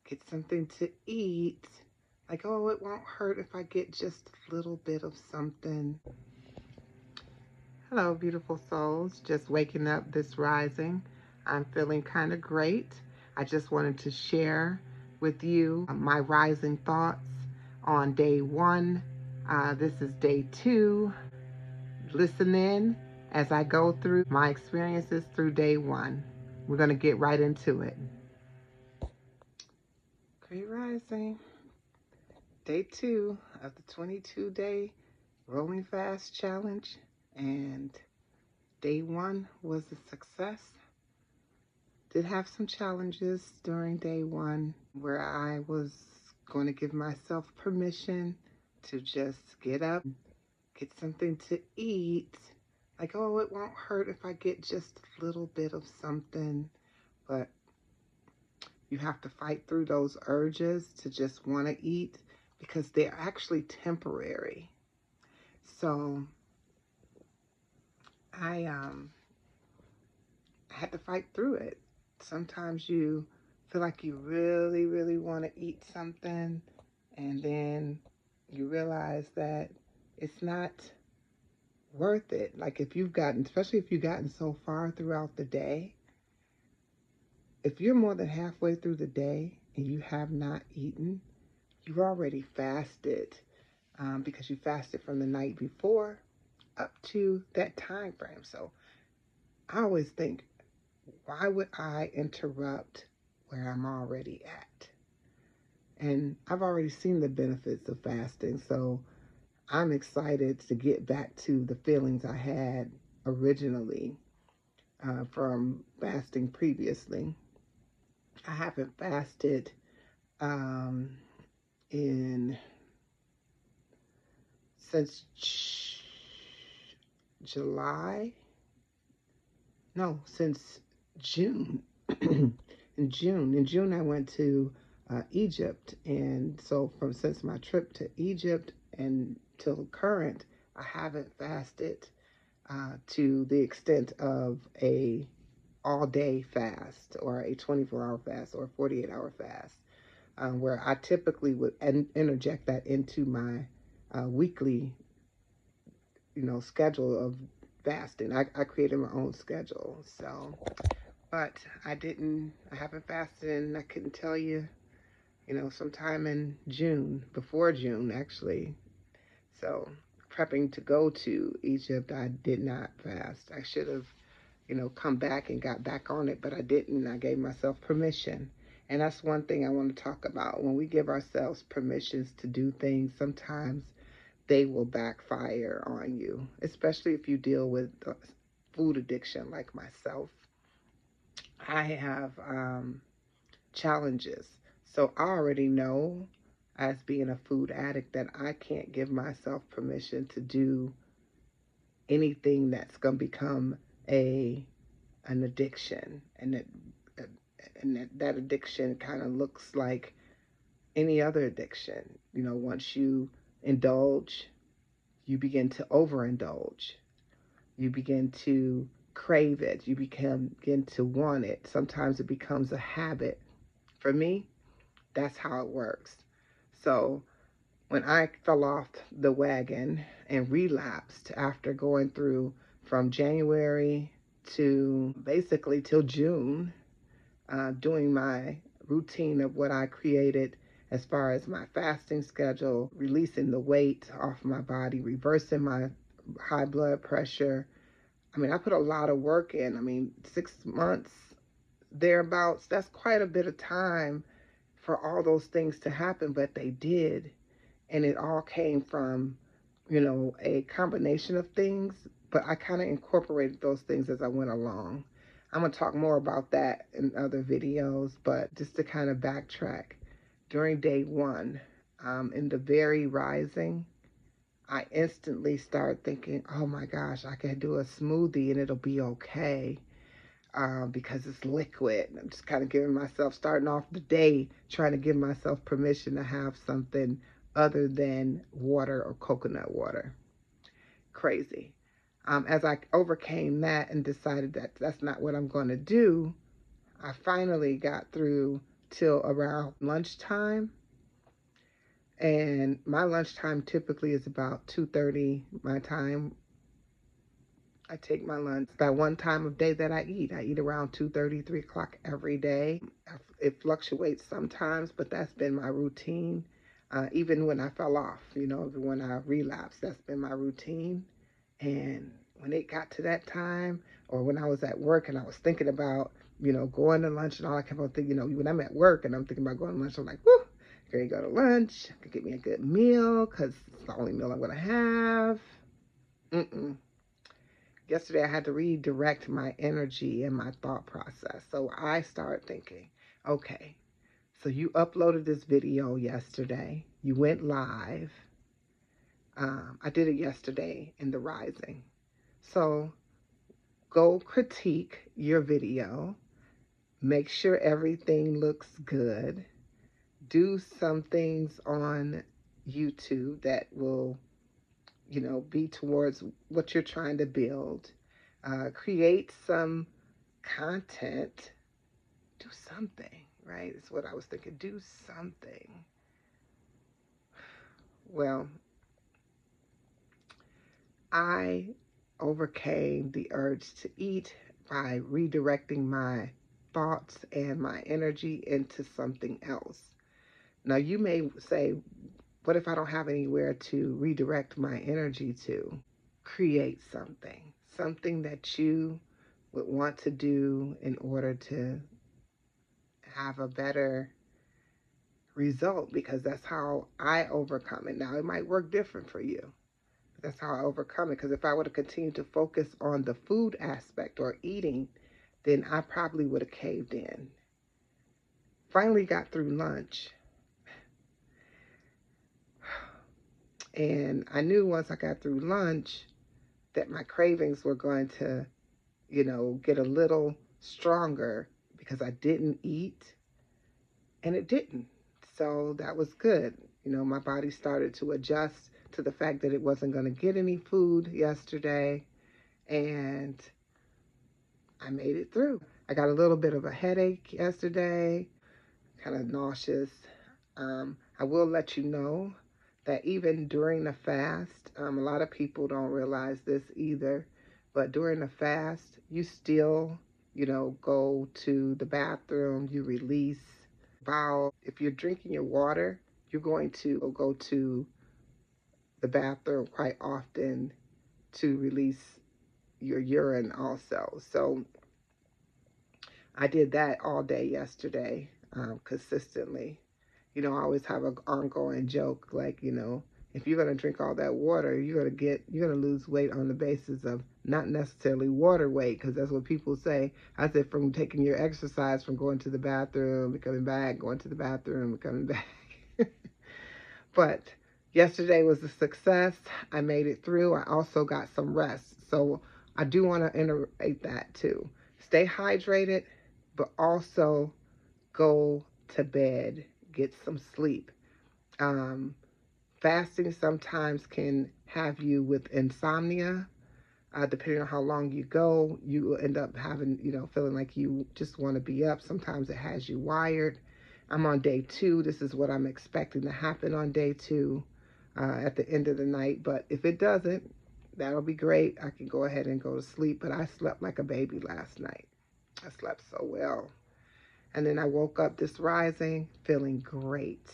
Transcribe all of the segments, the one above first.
get something to eat. Like, oh, it won't hurt if I get just a little bit of something. Hello, beautiful souls. Just waking up this rising. I'm feeling kind of great. I just wanted to share with you my rising thoughts on day one. This is day two. Listen in as I go through my experiences through day one. We're going to get right into it. Great rising. Day two of the 22-day Rolling Fast Challenge. And day one was a success. Did have some challenges during day one where I was going to give myself permission to just get up, get something to eat. Like, oh, it won't hurt if I get just a little bit of something. But you have to fight through those urges to just want to eat because they're actually temporary. So I had to fight through it. Sometimes you feel like you really, really want to eat something, and then you realize that it's not worth it. Like if you've gotten, especially if you've gotten so far throughout the day, if you're more than halfway through the day and you have not eaten, you've already fasted because you fasted from the night before up to that time frame. So I always think, why would I interrupt where I'm already at? And I've already seen the benefits of fasting, so I'm excited to get back to the feelings I had originally from fasting previously. I haven't fasted in since July. No, since June. In June, I went to Egypt, and so since my trip to Egypt and till current, I haven't fasted to the extent of a all-day fast or a 24-hour fast or a 48-hour fast, where I typically would interject that into my weekly, schedule of fasting. I created my own schedule, so. But I haven't fasted, and I couldn't tell you, sometime in June, before June, actually. So, prepping to go to Egypt, I did not fast. I should have, come back and got back on it, but I didn't. I gave myself permission. And that's one thing I want to talk about. When we give ourselves permissions to do things, sometimes they will backfire on you, especially if you deal with food addiction like myself. I have challenges. So I already know, as being a food addict, that I can't give myself permission to do anything that's going to become an addiction. And that addiction kind of looks like any other addiction. Once you indulge, you begin to overindulge. You begin to crave it. You begin to want it. Sometimes it becomes a habit. For me, that's how it works. So when I fell off the wagon and relapsed after going through from January to basically till June, doing my routine of what I created as far as my fasting schedule, releasing the weight off my body, reversing my high blood pressure. I put a lot of work in. 6 months, thereabouts, that's quite a bit of time for all those things to happen, but they did. And it all came from, a combination of things, but I kind of incorporated those things as I went along. I'm going to talk more about that in other videos, but just to kind of backtrack, during day one, in the very rising, I instantly started thinking, oh my gosh, I can do a smoothie and it'll be okay. Because it's liquid. I'm just kind of starting off the day, trying to give myself permission to have something other than water or coconut water. Crazy. As I overcame that and decided that that's not what I'm going to do, I finally got through till around lunchtime. And my lunchtime typically is about 2:30 my time. I take my lunch. That one time of day that I eat. I eat around 2:30, 3 o'clock every day. It fluctuates sometimes, but that's been my routine. Even when I fell off, when I relapsed, that's been my routine. And when it got to that time, or when I was at work and I was thinking about, going to lunch and all, I kept on thinking, when I'm at work and I'm thinking about going to lunch, I'm like, whoo, gonna go to lunch. I could get me a good meal because it's the only meal I'm gonna have. Mm-mm. Yesterday I had to redirect my energy and my thought process. So I started thinking, okay, so you uploaded this video yesterday. You went live. I did it yesterday in the Rising. So go critique your video. Make sure everything looks good. Do some things on YouTube that will, be towards what you're trying to build. Create some content. Do something, right? It's what I was thinking. Do something. Well, I overcame the urge to eat by redirecting my thoughts and my energy into something else. Now, you may say, what if I don't have anywhere to redirect my energy to? Create something that you would want to do in order to have a better result, because that's how I overcome it. Now, it might work different for you. That's how I overcome it, because if I would have continued to focus on the food aspect or eating, then I probably would have caved in. Finally got through lunch, and I knew once I got through lunch that my cravings were going to, get a little stronger because I didn't eat, and it didn't. So that was good. My body started to adjust to the fact that it wasn't going to get any food yesterday, and I made it through. I got a little bit of a headache yesterday, kind of nauseous. I will let you know that even during the fast, a lot of people don't realize this either, but during the fast, you still, go to the bathroom, you release bowel. If you're drinking your water, you're going to go to the bathroom quite often to release your urine also. So I did that all day yesterday, consistently. I always have an ongoing joke, like, if you're going to drink all that water, you're going to lose weight on the basis of not necessarily water weight, because that's what people say. I said, from taking your exercise, from going to the bathroom and coming back, going to the bathroom and coming back. But yesterday was a success. I made it through. I also got some rest. So I do want to iterate that too. Stay hydrated, but also go to bed, get some sleep. Fasting sometimes can have you with insomnia. Depending on how long you go, you will end up having, feeling like you just want to be up. Sometimes it has you wired. I'm on day 2. This is what I'm expecting to happen on day 2 at the end of the night. But if it doesn't, that'll be great. I can go ahead and go to sleep. But I slept like a baby last night. I slept so well. And then I woke up this rising feeling great.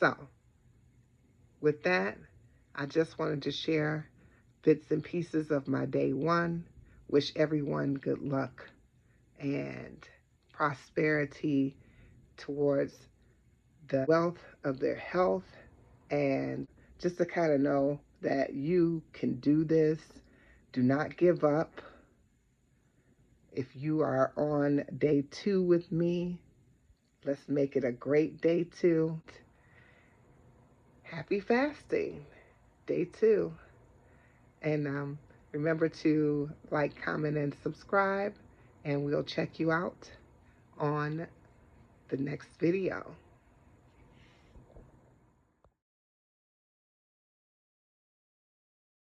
So with that, I just wanted to share bits and pieces of my day 1. Wish everyone good luck and prosperity towards the wealth of their health, and just to kind of know that you can do this. Do not give up. If you are on day 2 with me, let's make it a great day 2. Happy fasting, day 2. And remember to like, comment, and subscribe, and we'll check you out on the next video.